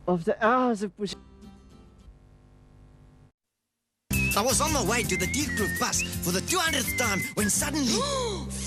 of the hours of push. I was on my way to the deep-proof bus for the 200th time when suddenly,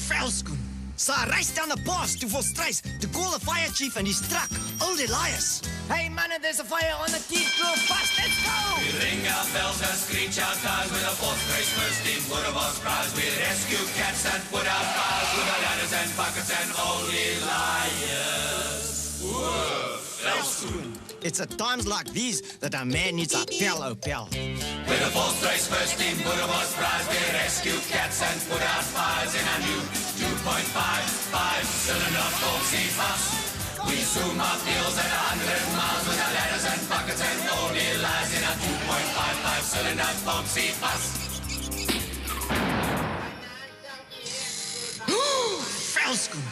Velskoen. So I raced down the pass to Volkswagen to call the fire chief and his truck, Old Elias. Hey man, there's a fire on the deep-proof bus, let's go! We ring our bells and screech our tires with a fourth race first team MicroBus prize. We rescue cats and put out fires with our ladders and buckets and Old Elias. Whoa, Velskoen. It's at times like these that a man needs a pal. With a fourth race first team MicroBus prize, we rescue cats and put out fires in a new 2.55-cylinder Volksie-Bus. We zoom up hills at 100 miles with our ladders and buckets and Old Elias in a 2.55-cylinder Volksie-Bus. Velskoen.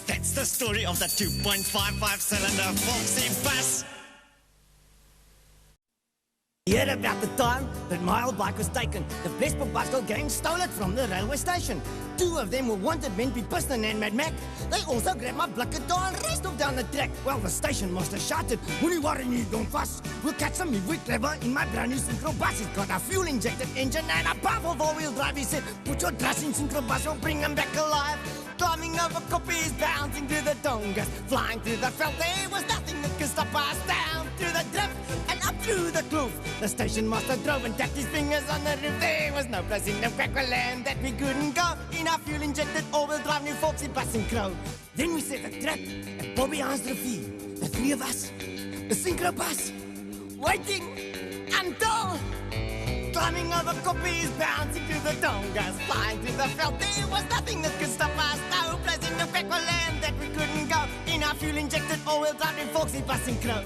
That's the story of the 2.55-cylinder Volksie-Bus. Heard about the time that my old bike was taken. The Blessburg bicycle gang stole it from the railway station. Two of them were wanted men, Piet Piston and Mad Mac. They also grabbed my blik guitar and raced off down the track. Well, the station master shouted, "Moenie worry nie, don't fuss. We'll catch them if we're clever in my brand new Syncro bus. It's got a fuel-injected engine and a powerful four-wheel drive." He said, "Put your trust in Syncro bus, we'll bring them back alive." Climbing over koppies, bouncing through the dongas, flying through the veld, there was nothing that could stop us. Down through the drift and up through the kloof. The station master drove and tapped his fingers on the roof. There was no place in the Quackland that we couldn't go in our fuel-injected all-wheel drive new Volksie-Bus Syncro. Then we set a trap at Bobby Hans Rivier. The three of us, the Syncro bus, waiting until... Climbing over koppies, bouncing through the dongas, flying through the veld, there was nothing that could stop us. No place in the Quackland that we couldn't go in our fuel-injected all-wheel drive new Volksie-Bus Syncro.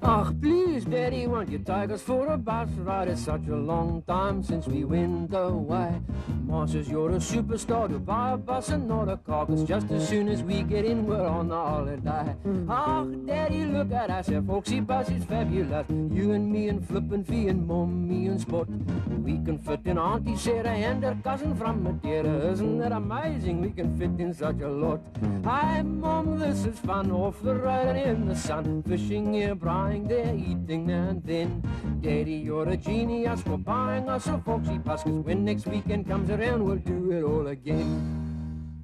Ach, please, Daddy, won't you take us for a bus ride? It's such a long time since we went away. Mom says you're a superstar to buy a bus and not a car, 'cause just as soon as we get in, we're on a holiday. Ach, Daddy, look at us, our Volksie-Bus is fabulous. You and me and Flip and Fee and Mommy and Spot. We can fit in Auntie Sarah and her cousin from Madeira. Isn't that amazing? We can fit in such a lot. Hi, Mom, this is fun. Off the road and in the sun, fishing here, Brian there, eating now and then. Daddy, you're a genius for buying us a Volksie-Bus, 'cause when next weekend comes around, we'll do it all again.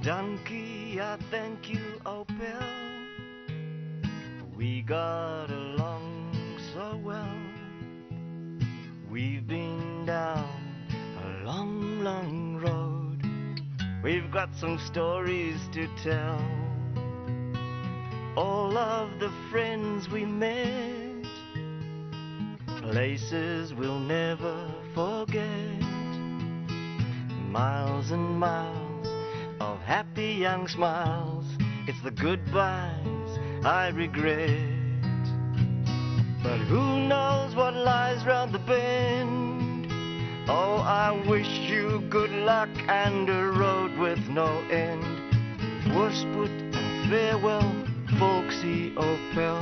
Donkey, I thank you, Opel. We got along so well. We've been down a long, long road. We've got some stories to tell. All of the friends we met, places we'll never forget. Miles and miles of happy young smiles. It's the goodbyes I regret. But who knows what lies round the bend? Oh, I wish you good luck and a road with no end. Voorspoed and farewell, Volksie Opel.